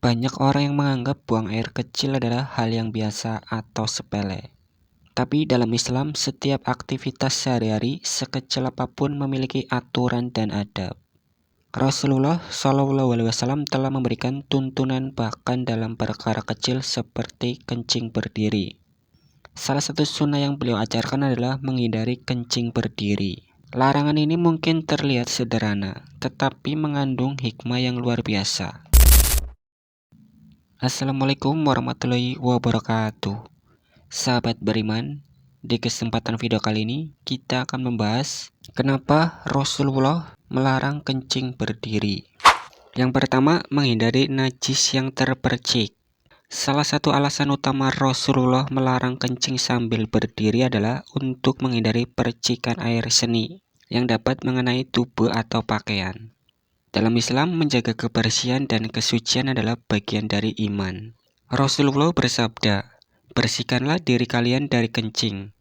Banyak orang yang menganggap buang air kecil adalah hal yang biasa atau sepele. Tapi dalam Islam, setiap aktivitas sehari-hari sekecil apapun memiliki aturan dan adab. Rasulullah SAW telah memberikan tuntunan bahkan dalam perkara kecil seperti kencing berdiri. Salah satu sunnah yang beliau ajarkan adalah menghindari kencing berdiri. Larangan ini mungkin terlihat sederhana, tetapi mengandung hikmah yang luar biasa. Assalamualaikum warahmatullahi wabarakatuh. Sahabat beriman, di kesempatan video kali ini kita akan membahas kenapa Rasulullah melarang kencing berdiri. Yang pertama, menghindari najis yang terpercik. Salah satu alasan utama Rasulullah melarang kencing sambil berdiri adalah untuk menghindari percikan air seni yang dapat mengenai tubuh atau pakaian. Dalam Islam, menjaga kebersihan dan kesucian adalah bagian dari iman. Rasulullah bersabda, "Bersihkanlah diri kalian dari kencing,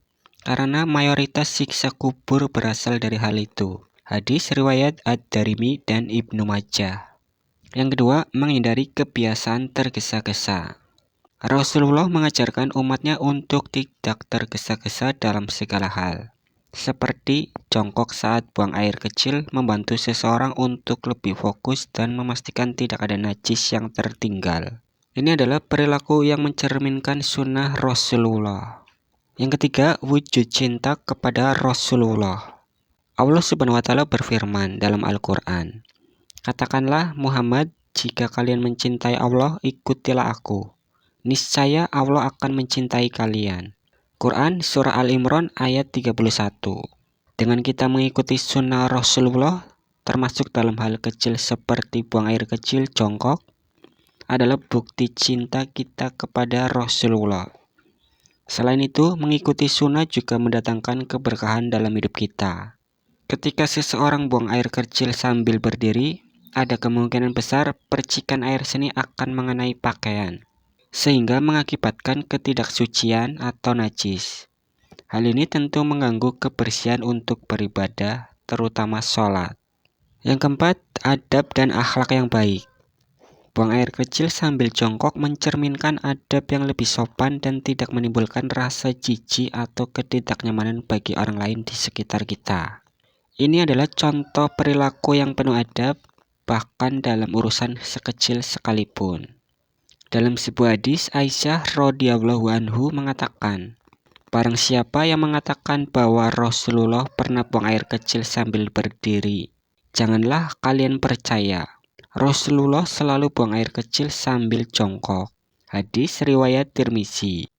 karena mayoritas siksa kubur berasal dari hal itu." Hadis riwayat Ad-Darimi dan Ibnu Majah. Yang kedua, menghindari kebiasaan tergesa-gesa. Rasulullah mengajarkan umatnya untuk tidak tergesa-gesa dalam segala hal. Seperti jongkok saat buang air kecil membantu seseorang untuk lebih fokus dan memastikan tidak ada najis yang tertinggal. Ini adalah perilaku yang mencerminkan sunnah Rasulullah. Yang ketiga, wujud cinta kepada Rasulullah. Allah Subhanahu wa Ta'ala berfirman dalam Al-Quran, "Katakanlah Muhammad, jika kalian mencintai Allah, ikutilah aku. Niscaya Allah akan mencintai kalian." Quran Surah Al-Imran ayat 31. Dengan kita mengikuti sunnah Rasulullah, termasuk dalam hal kecil seperti buang air kecil, jongkok, adalah bukti cinta kita kepada Rasulullah. Selain itu, mengikuti sunnah juga mendatangkan keberkahan dalam hidup kita. Ketika seseorang buang air kecil sambil berdiri, ada kemungkinan besar percikan air seni akan mengenai pakaian, sehingga mengakibatkan ketidaksucian atau najis. Hal ini tentu mengganggu kebersihan untuk beribadah, terutama sholat. Yang keempat, adab dan akhlak yang baik. Buang air kecil sambil jongkok mencerminkan adab yang lebih sopan dan tidak menimbulkan rasa jijik atau ketidaknyamanan bagi orang lain di sekitar kita. Ini adalah contoh perilaku yang penuh adab, bahkan dalam urusan sekecil sekalipun. Dalam sebuah hadis, Aisyah radhiyallahu anhu mengatakan, "Barang siapa yang mengatakan bahwa Rasulullah pernah buang air kecil sambil berdiri, janganlah kalian percaya. Rasulullah selalu buang air kecil sambil jongkok." Hadis riwayat Tirmizi.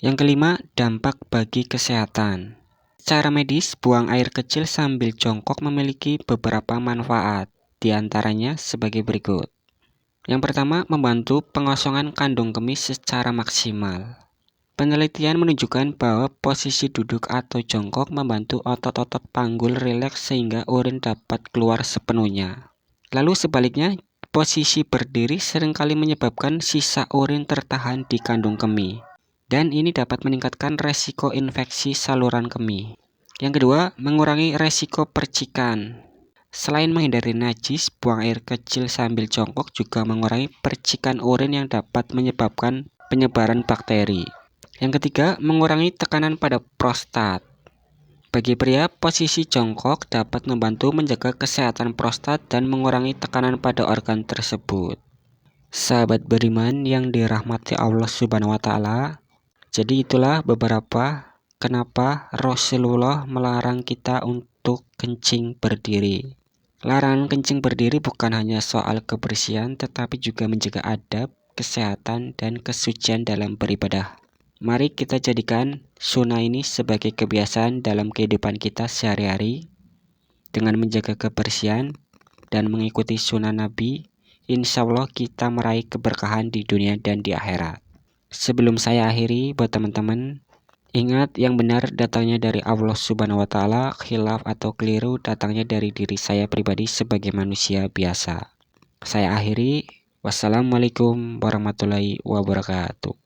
Yang kelima, dampak bagi kesehatan. Secara medis, buang air kecil sambil jongkok memiliki beberapa manfaat, di antaranya sebagai berikut. Yang pertama, membantu pengosongan kandung kemih secara maksimal. Penelitian menunjukkan bahwa posisi duduk atau jongkok membantu otot-otot panggul rileks sehingga urin dapat keluar sepenuhnya. Lalu sebaliknya, posisi berdiri seringkali menyebabkan sisa urin tertahan di kandung kemih, dan ini dapat meningkatkan resiko infeksi saluran kemih. Yang kedua, mengurangi resiko percikan. Selain menghindari najis, buang air kecil sambil jongkok juga mengurangi percikan urin yang dapat menyebabkan penyebaran bakteri. Yang ketiga, mengurangi tekanan pada prostat. Bagi pria, posisi jongkok dapat membantu menjaga kesehatan prostat dan mengurangi tekanan pada organ tersebut. Sahabat beriman yang dirahmati Allah Subhanahu wa Ta'ala, jadi itulah beberapa kenapa Rasulullah melarang kita untuk kencing berdiri. Larangan kencing berdiri bukan hanya soal kebersihan, tetapi juga menjaga adab, kesehatan, dan kesucian dalam beribadah. Mari kita jadikan sunnah ini sebagai kebiasaan dalam kehidupan kita sehari-hari. Dengan menjaga kebersihan dan mengikuti sunnah Nabi, insya Allah kita meraih keberkahan di dunia dan di akhirat. Sebelum saya akhiri, buat teman-teman, ingat yang benar datangnya dari Allah Subhanahu wa Ta'ala, khilaf atau keliru datangnya dari diri saya pribadi sebagai manusia biasa. Saya akhiri, wassalamualaikum warahmatullahi wabarakatuh.